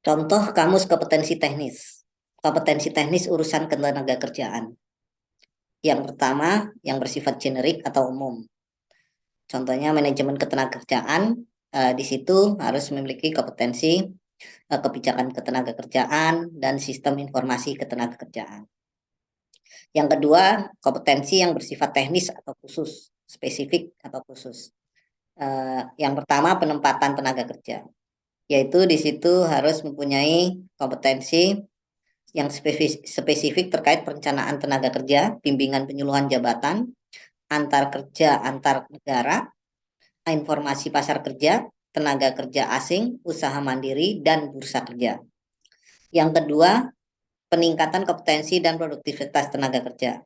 Contoh kamus kompetensi teknis. Kompetensi teknis urusan ketenaga kerjaan. Yang pertama, yang bersifat generik atau umum. Contohnya manajemen ketenagakerjaan, di situ harus memiliki kompetensi kebijakan ketenagakerjaan dan sistem informasi ketenagakerjaan. Yang kedua, kompetensi yang bersifat teknis atau khusus, spesifik atau khusus. Yang pertama, penempatan tenaga kerja, yaitu di situ harus mempunyai kompetensi yang spesifik terkait perencanaan tenaga kerja, bimbingan penyuluhan jabatan, antar kerja antar negara, informasi pasar kerja, tenaga kerja asing, usaha mandiri, dan bursa kerja. Yang kedua, peningkatan kompetensi dan produktivitas tenaga kerja.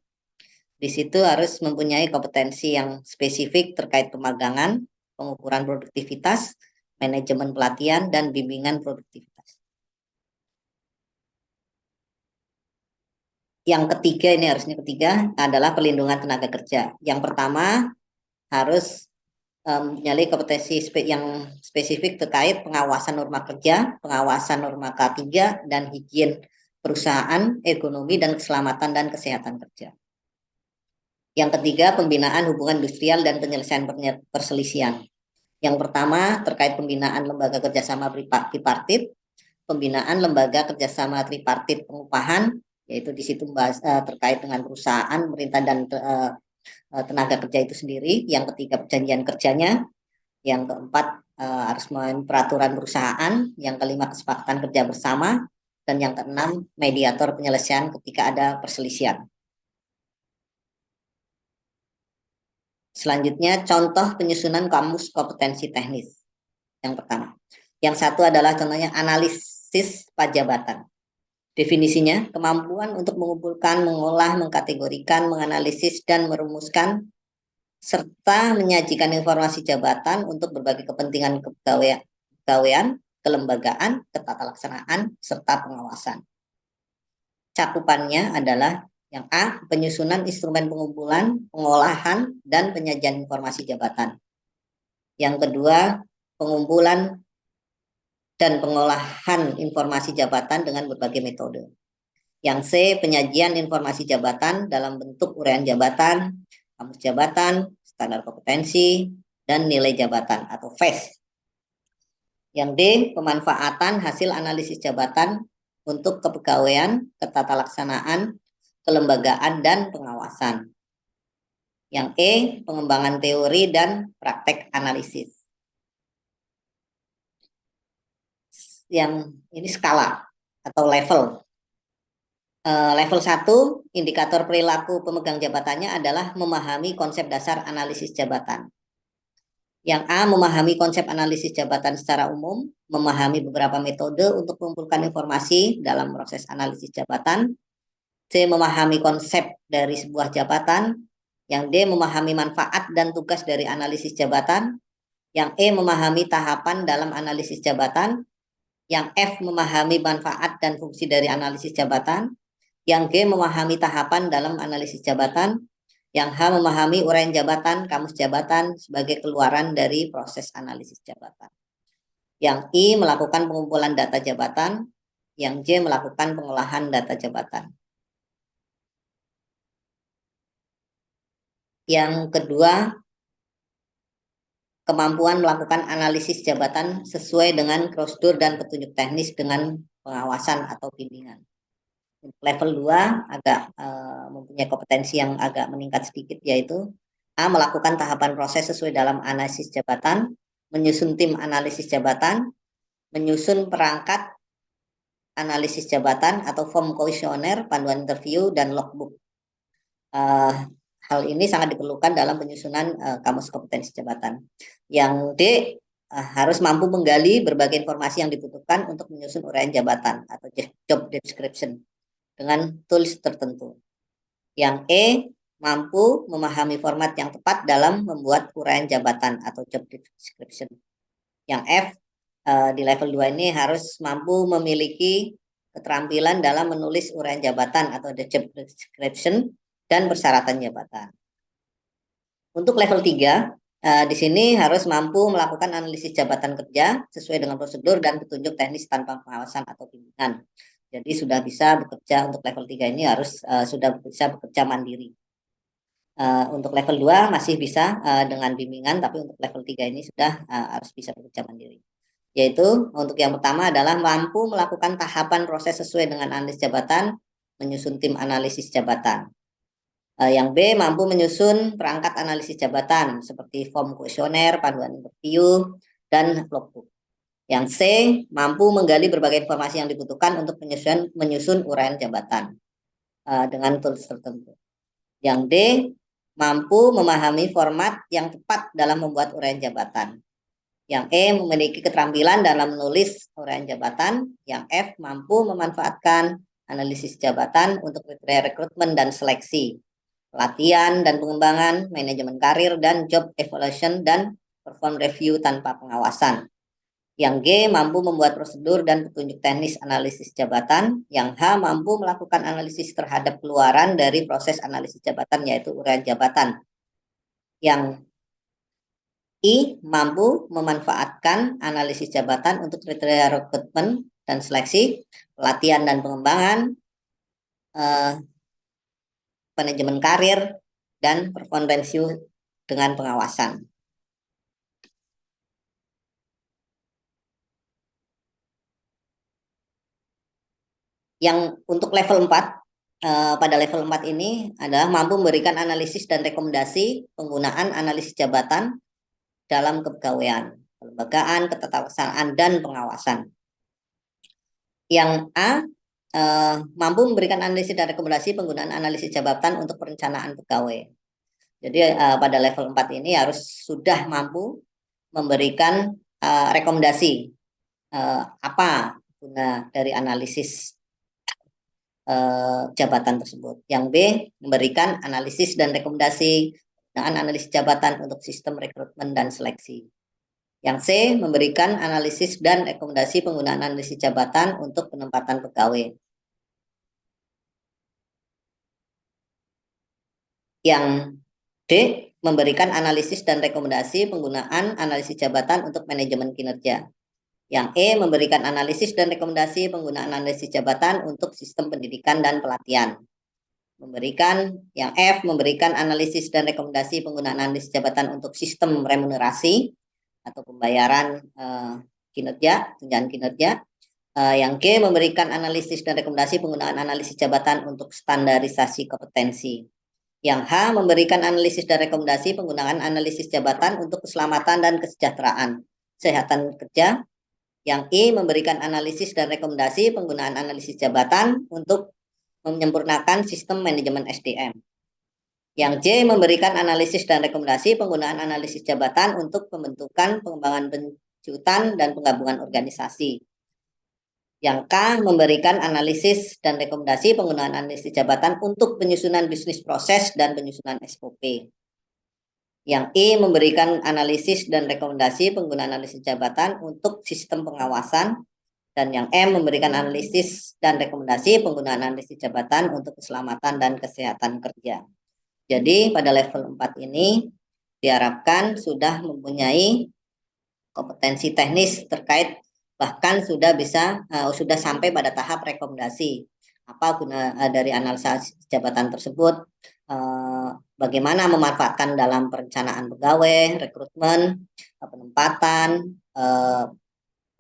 Di situ harus mempunyai kompetensi yang spesifik terkait pemagangan, pengukuran produktivitas, manajemen pelatihan, dan bimbingan produktivitas. Yang ketiga, ini harusnya ketiga, adalah pelindungan tenaga kerja. Yang pertama, harus mempunyai kompetensi yang spesifik terkait pengawasan norma kerja, pengawasan norma K3, dan higien perusahaan, ekonomi, dan keselamatan dan kesehatan kerja. Yang ketiga, pembinaan hubungan industrial dan penyelesaian perselisihan. Yang pertama, terkait pembinaan lembaga kerjasama tripartit, pembinaan lembaga kerjasama tripartit pengupahan, yaitu di situ terkait dengan perusahaan, pemerintah, dan tenaga kerja itu sendiri. Yang ketiga, perjanjian kerjanya. Yang keempat, harus peraturan perusahaan. Yang kelima, kesepakatan kerja bersama. Dan yang keenam, mediator penyelesaian ketika ada perselisihan. Selanjutnya, contoh penyusunan kamus kompetensi teknis. Yang pertama. Yang satu adalah contohnya analisis pajabatan. Definisinya, kemampuan untuk mengumpulkan, mengolah, mengkategorikan, menganalisis, dan merumuskan, serta menyajikan informasi jabatan untuk berbagai kepentingan kepegawaian, kelembagaan, ketatalaksanaan, serta pengawasan. Cakupannya adalah yang A, penyusunan instrumen pengumpulan, pengolahan, dan penyajian informasi jabatan. Yang kedua, pengumpulan dan pengolahan informasi jabatan dengan berbagai metode. Yang C, penyajian informasi jabatan dalam bentuk uraian jabatan, kamus jabatan, standar kompetensi, dan nilai jabatan atau VES. Yang D, pemanfaatan hasil analisis jabatan untuk kepegawaian, ketatalaksanaan, kelembagaan, dan pengawasan. Yang E, pengembangan teori dan praktek analisis. Yang ini skala atau level. Level 1, indikator perilaku pemegang jabatannya adalah memahami konsep dasar analisis jabatan. Yang A, memahami konsep analisis jabatan secara umum, memahami beberapa metode untuk mengumpulkan informasi dalam proses analisis jabatan. C, memahami konsep dari sebuah jabatan. Yang D, memahami manfaat dan tugas dari analisis jabatan. Yang E, memahami tahapan dalam analisis jabatan. Yang F, memahami manfaat dan fungsi dari analisis jabatan. Yang G, memahami tahapan dalam analisis jabatan. Yang H, memahami uraian jabatan, kamus jabatan sebagai keluaran dari proses analisis jabatan. Yang I, melakukan pengumpulan data jabatan. Yang J, melakukan pengolahan data jabatan. Yang kedua, kemampuan melakukan analisis jabatan sesuai dengan prosedur dan petunjuk teknis dengan pengawasan atau bimbingan. Level 2 agak mempunyai kompetensi yang agak meningkat sedikit, yaitu A, melakukan tahapan proses sesuai dalam analisis jabatan, menyusun tim analisis jabatan, menyusun perangkat analisis jabatan atau form kuesioner, panduan interview, dan logbook. Hal ini sangat diperlukan dalam penyusunan kamus kompetensi jabatan. Yang D, harus mampu menggali berbagai informasi yang dibutuhkan untuk menyusun uraian jabatan atau job description dengan tools tertentu. Yang E, mampu memahami format yang tepat dalam membuat uraian jabatan atau job description. Yang F, di level 2 ini harus mampu memiliki keterampilan dalam menulis uraian jabatan atau job description dan persyaratan jabatan. Untuk level 3, Di sini harus mampu melakukan analisis jabatan kerja sesuai dengan prosedur dan petunjuk teknis tanpa pengawasan atau bimbingan. Jadi sudah bisa bekerja untuk level 3 ini harus sudah bisa bekerja mandiri. Untuk level 2 masih bisa dengan bimbingan, tapi untuk level 3 ini sudah harus bisa bekerja mandiri. Yaitu untuk yang pertama adalah mampu melakukan tahapan proses sesuai dengan analisis jabatan, menyusun tim analisis jabatan. Yang B, mampu menyusun perangkat analisis jabatan seperti form kuesioner, panduan interview, dan logbook. Yang C, mampu menggali berbagai informasi yang dibutuhkan untuk menyusun uraian jabatan dengan tools tertentu. Yang D, mampu memahami format yang tepat dalam membuat uraian jabatan. Yang E, memiliki keterampilan dalam menulis uraian jabatan. Yang F, mampu memanfaatkan analisis jabatan untuk kriteria rekrutmen dan seleksi, pelatihan dan pengembangan, manajemen karir, dan job evaluation dan perform review tanpa pengawasan. Yang G, mampu membuat prosedur dan petunjuk teknis analisis jabatan. Yang H, mampu melakukan analisis terhadap keluaran dari proses analisis jabatan, yaitu uraian jabatan. Yang I, mampu memanfaatkan analisis jabatan untuk kriteria rekrutmen dan seleksi, pelatihan dan pengembangan, manajemen karir, dan perform review dengan pengawasan. Yang untuk level 4, pada level 4 ini adalah mampu memberikan analisis dan rekomendasi penggunaan analisis jabatan dalam kepegawaian, kelembagaan, ketetalaksanaan, dan pengawasan. Yang A, mampu memberikan analisis dan rekomendasi penggunaan analisis jabatan untuk perencanaan pegawai. Jadi pada level 4 ini harus sudah mampu memberikan rekomendasi apa guna dari analisis jabatan tersebut. Yang B, memberikan analisis dan rekomendasi penggunaan analisis jabatan untuk sistem rekrutmen dan seleksi. Yang C, memberikan analisis dan rekomendasi penggunaan analisis jabatan untuk penempatan pegawai. Yang D, memberikan analisis dan rekomendasi penggunaan analisis jabatan untuk manajemen kinerja. Yang E, memberikan analisis dan rekomendasi penggunaan analisis jabatan untuk sistem pendidikan dan pelatihan. Yang F, memberikan analisis dan rekomendasi penggunaan analisis jabatan untuk sistem remunerasi atau pembayaran kinerja, tunjangan kinerja. Yang G, memberikan analisis dan rekomendasi penggunaan analisis jabatan untuk standarisasi kompetensi. Yang H, memberikan analisis dan rekomendasi penggunaan analisis jabatan untuk keselamatan dan kesehatan kerja. Yang I, memberikan analisis dan rekomendasi penggunaan analisis jabatan untuk menyempurnakan sistem manajemen SDM. Yang J, memberikan analisis dan rekomendasi penggunaan analisis jabatan untuk pembentukan, pengembangan penjutan, dan penggabungan organisasi. Yang K, memberikan analisis dan rekomendasi penggunaan analisis jabatan untuk penyusunan bisnis proses dan penyusunan SOP. Yang I, memberikan analisis dan rekomendasi penggunaan analisis jabatan untuk sistem pengawasan. Dan yang M, memberikan analisis dan rekomendasi penggunaan analisis jabatan untuk keselamatan dan kesehatan kerja. Jadi pada level 4 ini diharapkan sudah mempunyai kompetensi teknis terkait, bahkan sudah sampai pada tahap rekomendasi apa guna dari analisa jabatan tersebut, bagaimana memanfaatkan dalam perencanaan pegawai, rekrutmen, penempatan,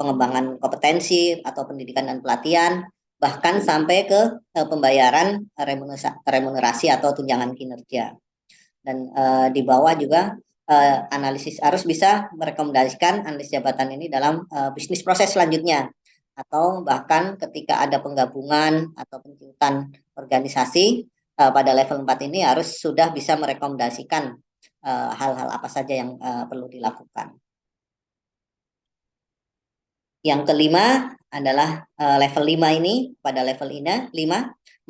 pengembangan kompetensi atau pendidikan dan pelatihan, bahkan sampai ke pembayaran remunerasi atau tunjangan kinerja. Dan di bawah juga analisis harus bisa merekomendasikan analisis jabatan ini dalam bisnis proses selanjutnya, atau bahkan ketika ada penggabungan atau penjutan organisasi pada level 4 ini harus sudah bisa merekomendasikan hal-hal apa saja yang perlu dilakukan. Yang kelima adalah level 5 ini, pada level 5,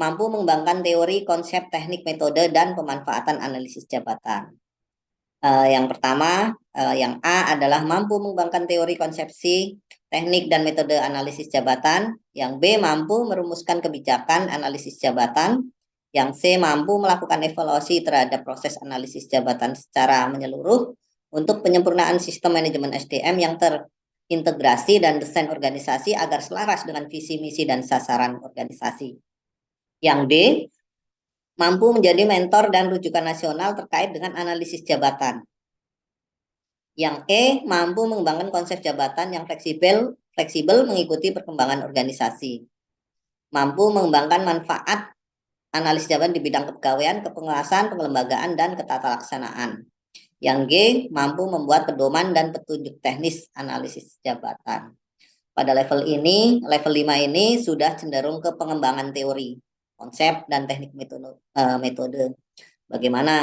mampu mengembangkan teori, konsep, teknik, metode, dan pemanfaatan analisis jabatan. Yang pertama, yang A adalah mampu mengembangkan teori, konsepsi, teknik, dan metode analisis jabatan. Yang B, mampu merumuskan kebijakan analisis jabatan. Yang C, mampu melakukan evaluasi terhadap proses analisis jabatan secara menyeluruh. untuk penyempurnaan sistem manajemen SDM yang terintegrasi dan desain organisasi agar selaras dengan visi, misi, dan sasaran organisasi. Yang D, mampu menjadi mentor dan rujukan nasional terkait dengan analisis jabatan. Yang E, mampu mengembangkan konsep jabatan yang fleksibel mengikuti perkembangan organisasi. Mampu mengembangkan manfaat analisis jabatan di bidang kepegawaian, kepenguasaan, pengelembagaan, dan ketatalaksanaan. Yang G, mampu membuat pedoman dan petunjuk teknis analisis jabatan. Pada level ini, level 5 ini sudah cenderung ke pengembangan teori, konsep, dan teknik metode. Bagaimana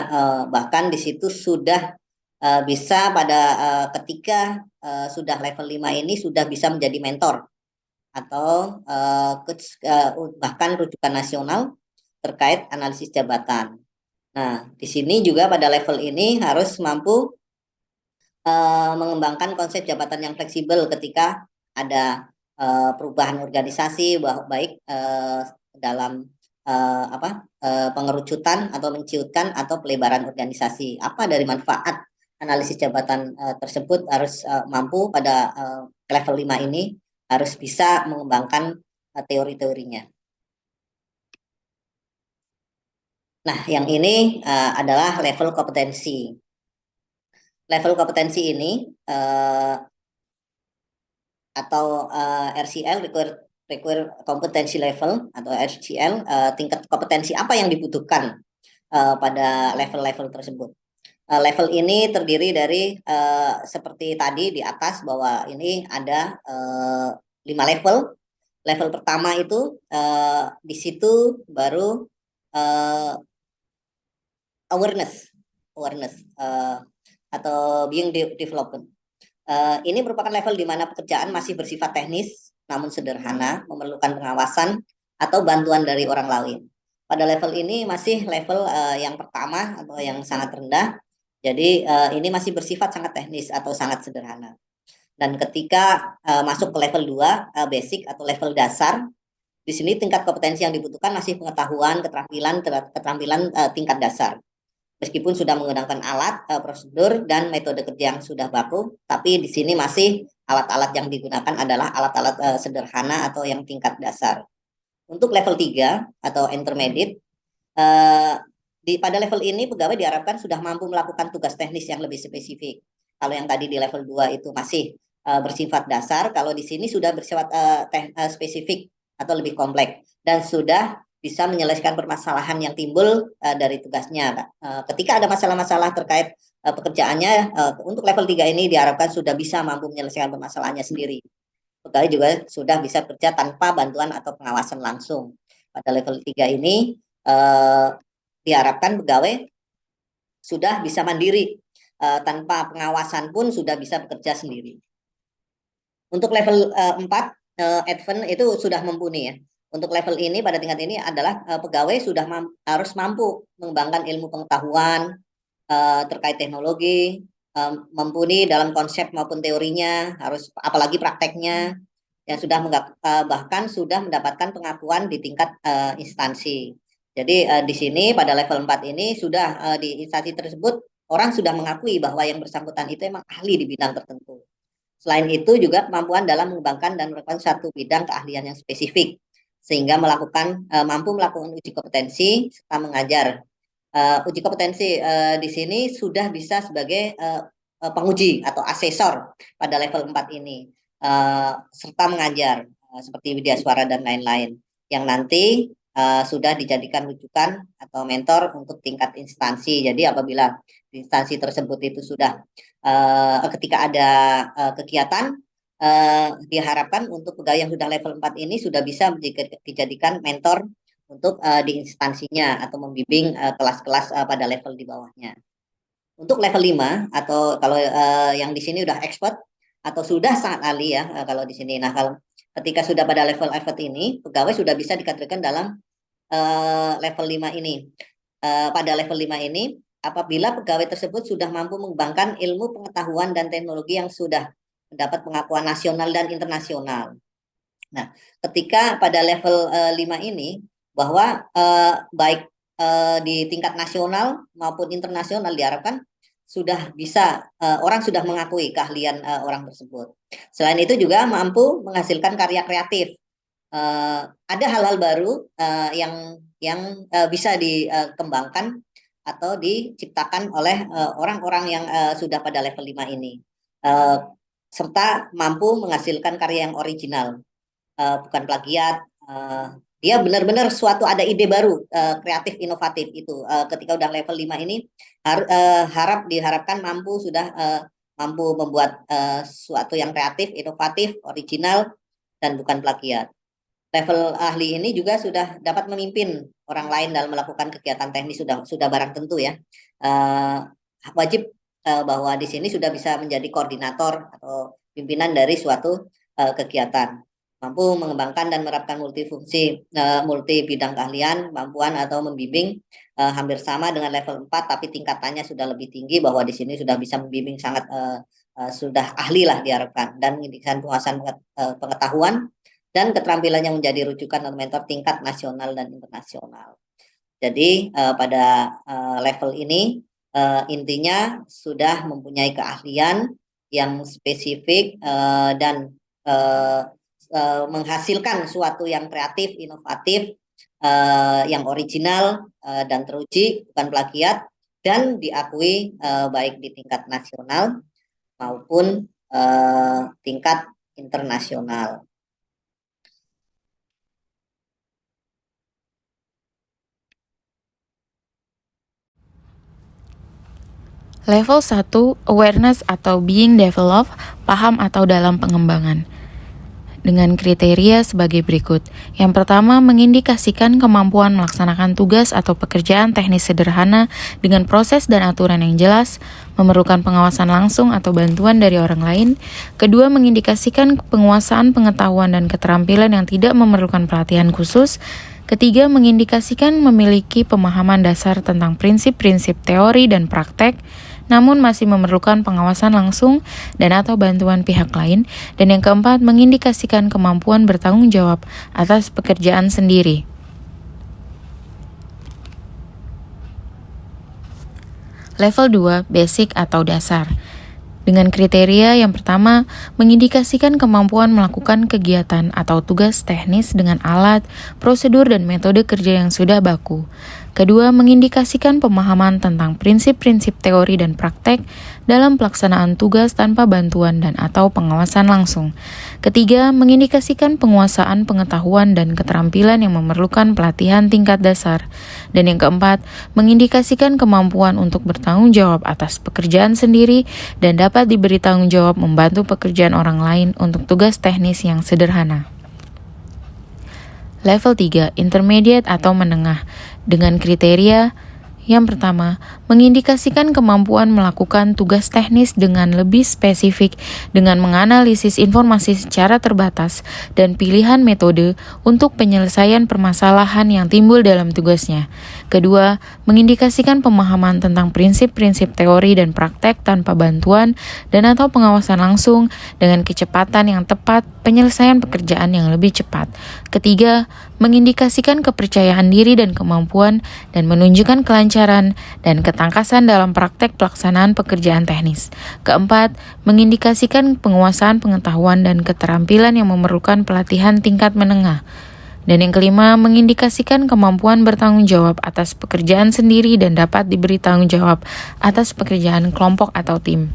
bahkan di situ sudah bisa pada ketika sudah level 5 ini sudah bisa menjadi mentor atau bahkan rujukan nasional terkait analisis jabatan. Nah, di sini juga pada level ini harus mampu mengembangkan konsep jabatan yang fleksibel ketika ada perubahan organisasi, baik dalam pengerucutan atau menciutkan atau pelebaran organisasi. Apa dari manfaat analisis jabatan tersebut harus mampu pada level 5 ini harus bisa mengembangkan teori-teorinya. Nah, yang ini adalah level kompetensi. Level kompetensi ini atau RCL, require competency level, atau RCL, tingkat kompetensi apa yang dibutuhkan pada level-level tersebut. Level ini terdiri dari seperti tadi di atas bahwa ini ada 5 level. Level pertama itu di situ baru awareness atau being development. Ini merupakan level di mana pekerjaan masih bersifat teknis, namun sederhana, memerlukan pengawasan atau bantuan dari orang lain. Pada level ini masih level yang pertama atau yang sangat rendah, jadi ini masih bersifat sangat teknis atau sangat sederhana. Dan ketika masuk ke level 2, basic atau level dasar, di sini tingkat kompetensi yang dibutuhkan masih pengetahuan, keterampilan tingkat dasar. Meskipun sudah menggunakan alat, prosedur, dan metode kerja yang sudah baku, tapi di sini masih alat-alat yang digunakan adalah alat-alat sederhana atau yang tingkat dasar. Untuk level 3 atau intermediate, pada level ini pegawai diharapkan sudah mampu melakukan tugas teknis yang lebih spesifik. Kalau yang tadi di level 2 itu masih bersifat dasar, kalau di sini sudah bersifat spesifik atau lebih kompleks dan sudah bisa menyelesaikan permasalahan yang timbul dari tugasnya. Ketika ada masalah-masalah terkait pekerjaannya, untuk level 3 ini diharapkan sudah bisa mampu menyelesaikan permasalahannya sendiri. Pegawai juga sudah bisa kerja tanpa bantuan atau pengawasan langsung. Pada level 3 ini diharapkan pegawai sudah bisa mandiri, tanpa pengawasan pun sudah bisa bekerja sendiri. Untuk level 4, advance itu sudah mumpuni ya. Untuk level ini pada tingkat ini adalah pegawai sudah harus mampu mengembangkan ilmu pengetahuan terkait teknologi, mumpuni dalam konsep maupun teorinya, harus apalagi prakteknya, yang sudah bahkan sudah mendapatkan pengakuan di tingkat instansi. Jadi di sini pada level 4 ini sudah di instansi tersebut orang sudah mengakui bahwa yang bersangkutan itu memang ahli di bidang tertentu. Selain itu juga kemampuan dalam mengembangkan dan melakukan satu bidang keahlian yang spesifik, sehingga mampu melakukan uji kompetensi serta mengajar. Uji kompetensi di sini sudah bisa sebagai penguji atau asesor pada level 4 ini, serta mengajar seperti widya suara dan lain-lain, yang nanti sudah dijadikan rujukan atau mentor untuk tingkat instansi. Jadi apabila instansi tersebut itu sudah ketika ada kegiatan, diharapkan untuk pegawai yang sudah level 4 ini sudah bisa dijadikan mentor untuk di instansinya atau membimbing kelas-kelas pada level di bawahnya. Untuk level 5 atau kalau yang di sini udah expert atau sudah sangat ahli ya kalau di sini. Nah, kalau ketika sudah pada level expert ini, pegawai sudah bisa dikategorikan dalam level 5 ini. Pada level 5 ini, apabila pegawai tersebut sudah mampu mengembangkan ilmu pengetahuan dan teknologi yang sudah mendapat pengakuan nasional dan internasional. Nah, ketika pada level 5 ini, bahwa baik di tingkat nasional maupun internasional diharapkan sudah bisa orang sudah mengakui keahlian orang tersebut. Selain itu juga mampu menghasilkan karya kreatif. Ada hal-hal baru yang bisa dikembangkan atau diciptakan oleh orang-orang yang sudah pada level 5 ini. Serta mampu menghasilkan karya yang original, bukan plagiat. Dia benar-benar suatu ada ide baru, kreatif, inovatif itu. Ketika udah level 5 ini diharapkan mampu membuat suatu yang kreatif, inovatif, original, dan bukan plagiat. Level ahli ini juga sudah dapat memimpin orang lain dalam melakukan kegiatan teknis, sudah barang tentu ya. Wajib bahwa di sini sudah bisa menjadi koordinator atau pimpinan dari suatu kegiatan. Mampu mengembangkan dan menerapkan multifungsi, multi bidang keahlian, kemampuan atau membimbing hampir sama dengan level 4, tapi tingkatannya sudah lebih tinggi, bahwa di sini sudah bisa membimbing sangat sudah ahli lah diharapkan, dan meningkatkan penguasaan pengetahuan dan keterampilannya menjadi rujukan atau mentor tingkat nasional dan internasional. Jadi pada level ini intinya sudah mempunyai keahlian yang spesifik dan menghasilkan suatu yang kreatif, inovatif, yang original dan teruji, bukan plagiat, dan diakui baik di tingkat nasional maupun tingkat internasional. Level 1, awareness atau being developed, paham atau dalam pengembangan. Dengan kriteria sebagai berikut. Yang pertama, mengindikasikan kemampuan melaksanakan tugas atau pekerjaan teknis sederhana dengan proses dan aturan yang jelas, memerlukan pengawasan langsung atau bantuan dari orang lain. Kedua, mengindikasikan penguasaan pengetahuan dan keterampilan yang tidak memerlukan pelatihan khusus. Ketiga, mengindikasikan memiliki pemahaman dasar tentang prinsip-prinsip teori dan praktek, namun masih memerlukan pengawasan langsung dan atau bantuan pihak lain. Dan yang keempat, mengindikasikan kemampuan bertanggung jawab atas pekerjaan sendiri. Level 2, basic atau dasar. Dengan kriteria yang pertama, mengindikasikan kemampuan melakukan kegiatan atau tugas teknis dengan alat, prosedur, dan metode kerja yang sudah baku. Kedua, mengindikasikan pemahaman tentang prinsip-prinsip teori dan praktek dalam pelaksanaan tugas tanpa bantuan dan atau pengawasan langsung. Ketiga, mengindikasikan penguasaan pengetahuan dan keterampilan yang memerlukan pelatihan tingkat dasar. Dan yang keempat, mengindikasikan kemampuan untuk bertanggung jawab atas pekerjaan sendiri dan dapat diberi tanggung jawab membantu pekerjaan orang lain untuk tugas teknis yang sederhana. Level 3, intermediate atau menengah. Dengan kriteria yang pertama, mengindikasikan kemampuan melakukan tugas teknis dengan lebih spesifik dengan menganalisis informasi secara terbatas dan pilihan metode untuk penyelesaian permasalahan yang timbul dalam tugasnya. Kedua, mengindikasikan pemahaman tentang prinsip-prinsip teori dan praktek tanpa bantuan dan atau pengawasan langsung dengan kecepatan yang tepat, penyelesaian pekerjaan yang lebih cepat. Ketiga, mengindikasikan kepercayaan diri dan kemampuan dan menunjukkan kelancaran dan ketangkasan dalam praktek pelaksanaan pekerjaan teknis. Keempat, mengindikasikan penguasaan pengetahuan dan keterampilan yang memerlukan pelatihan tingkat menengah. Dan yang kelima, mengindikasikan kemampuan bertanggung jawab atas pekerjaan sendiri dan dapat diberi tanggung jawab atas pekerjaan kelompok atau tim.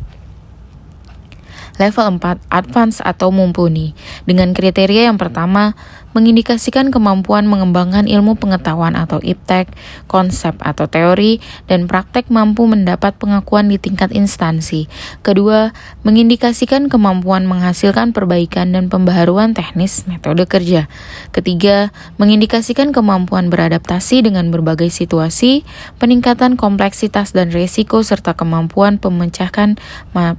Level 4, advance atau mumpuni. Dengan kriteria yang pertama, mengindikasikan kemampuan mengembangkan ilmu pengetahuan atau iptek, konsep atau teori, dan praktek mampu mendapat pengakuan di tingkat instansi. Kedua, mengindikasikan kemampuan menghasilkan perbaikan dan pembaharuan teknis metode kerja. Ketiga, mengindikasikan kemampuan beradaptasi dengan berbagai situasi, peningkatan kompleksitas dan risiko, serta kemampuan memecahkan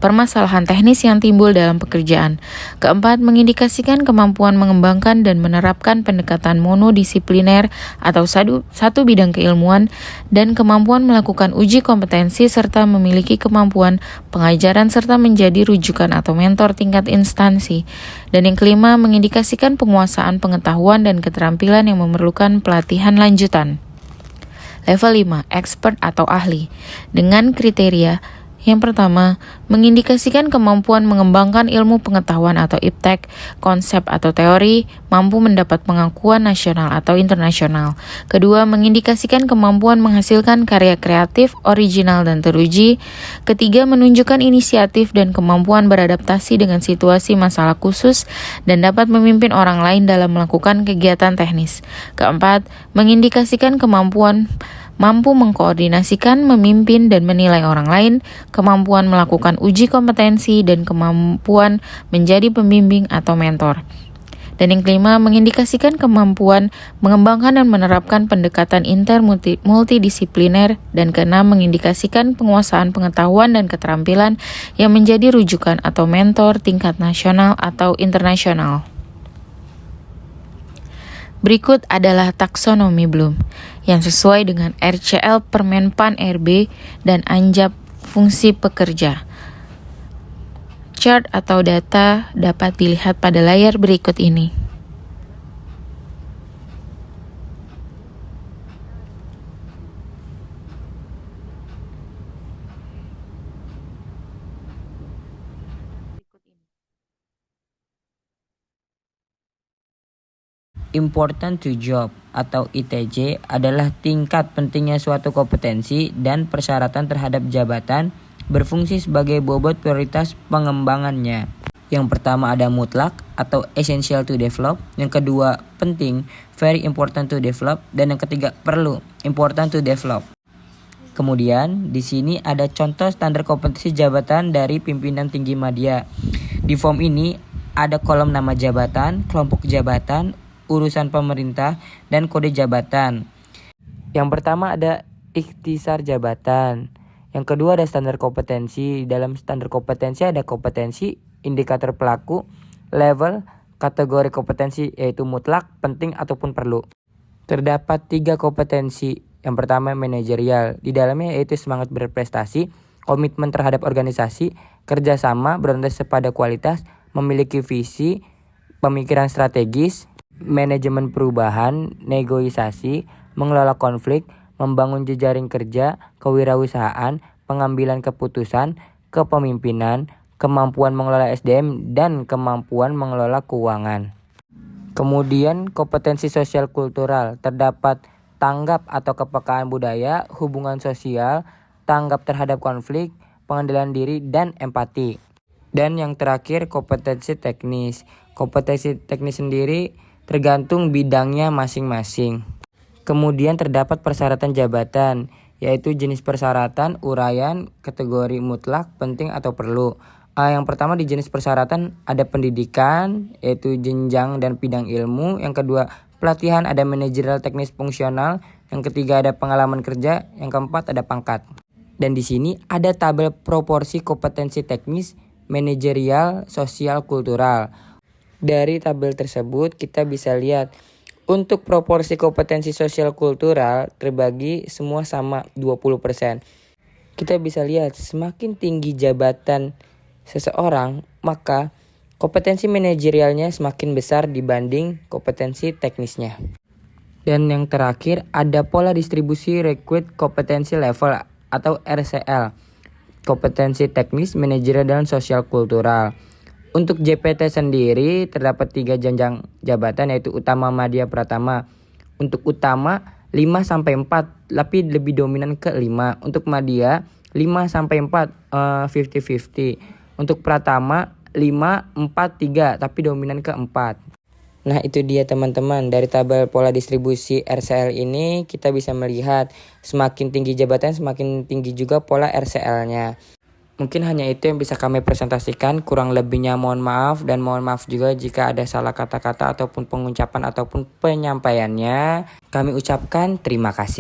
permasalahan teknis yang timbul dalam pekerjaan. Keempat, mengindikasikan kemampuan mengembangkan dan menerapkan pendekatan monodisipliner atau satu bidang keilmuan dan kemampuan melakukan uji kompetensi serta memiliki kemampuan pengajaran serta menjadi rujukan atau mentor tingkat instansi. Dan yang kelima, mengindikasikan penguasaan pengetahuan dan keterampilan yang memerlukan pelatihan lanjutan. Level 5, expert atau ahli. Dengan kriteria Yang pertama, mengindikasikan kemampuan mengembangkan ilmu pengetahuan atau iptek, konsep atau teori, mampu mendapat pengakuan nasional atau internasional. Kedua, mengindikasikan kemampuan menghasilkan karya kreatif, original, dan teruji. Ketiga, menunjukkan inisiatif dan kemampuan beradaptasi dengan situasi masalah khusus dan dapat memimpin orang lain dalam melakukan kegiatan teknis. Keempat, mengindikasikan kemampuan mampu mengkoordinasikan, memimpin, dan menilai orang lain, kemampuan melakukan uji kompetensi, dan kemampuan menjadi pembimbing atau mentor. Dan yang kelima, mengindikasikan kemampuan mengembangkan dan menerapkan pendekatan multidisipliner. Dan keenam, mengindikasikan penguasaan pengetahuan dan keterampilan yang menjadi rujukan atau mentor tingkat nasional atau internasional. Berikut adalah taksonomi Bloom yang sesuai dengan RCL Permenpan RB dan Anjap Fungsi Pekerja. Chart atau data dapat dilihat pada layar berikut ini. Important to job atau ITJ adalah tingkat pentingnya suatu kompetensi dan persyaratan terhadap jabatan berfungsi sebagai bobot prioritas pengembangannya. Yang pertama ada mutlak atau essential to develop, yang kedua penting, very important to develop, dan yang ketiga perlu, important to develop. Kemudian di sini ada contoh standar kompetensi jabatan dari pimpinan tinggi media. Di form ini ada kolom nama jabatan, kelompok jabatan, urusan pemerintah, dan kode jabatan. Yang pertama ada ikhtisar jabatan. Yang kedua ada standar kompetensi. Dalam standar kompetensi ada kompetensi, indikator pelaku, level, kategori kompetensi yaitu mutlak, penting, ataupun perlu. Terdapat 3 kompetensi. Yang pertama manajerial. Di dalamnya yaitu semangat berprestasi, komitmen terhadap organisasi, kerjasama, berorientasi pada kualitas, memiliki visi, pemikiran strategis, manajemen perubahan, negosiasi, mengelola konflik, membangun jejaring kerja, kewirausahaan, pengambilan keputusan, kepemimpinan, kemampuan mengelola SDM, dan kemampuan mengelola keuangan. Kemudian kompetensi sosial kultural, terdapat tanggap atau kepekaan budaya, hubungan sosial, tanggap terhadap konflik, pengendalian diri, dan empati. Dan yang terakhir kompetensi teknis. Kompetensi teknis sendiri tergantung bidangnya masing-masing. Kemudian terdapat persyaratan jabatan, yaitu jenis persyaratan, uraian, kategori mutlak, penting, atau perlu. Yang pertama di jenis persyaratan ada pendidikan, yaitu jenjang dan bidang ilmu. Yang kedua pelatihan, ada manajerial teknis fungsional. Yang ketiga ada pengalaman kerja. Yang keempat ada pangkat. Dan di sini ada tabel proporsi kompetensi teknis, manajerial, sosial, kultural. Dari tabel tersebut kita bisa lihat untuk proporsi kompetensi sosial kultural terbagi semua sama 20%. Kita bisa lihat semakin tinggi jabatan seseorang, maka kompetensi manajerialnya semakin besar dibanding kompetensi teknisnya. Dan yang terakhir ada pola distribusi requisite kompetensi level atau RCL, kompetensi teknis, manajerial, dan sosial kultural. Untuk JPT sendiri terdapat 3 jenjang jabatan yaitu utama, madya, pratama. Untuk utama 5-4 tapi lebih dominan ke 5. Untuk madya 5-4 50-50. Untuk pratama 5-4-3 tapi dominan ke 4. Nah itu dia teman-teman, dari tabel pola distribusi RCL ini kita bisa melihat semakin tinggi jabatan semakin tinggi juga pola RCL-nya. Mungkin hanya itu yang bisa kami presentasikan, kurang lebihnya mohon maaf, dan mohon maaf juga jika ada salah kata-kata ataupun pengucapan ataupun penyampaiannya. Kami ucapkan terima kasih.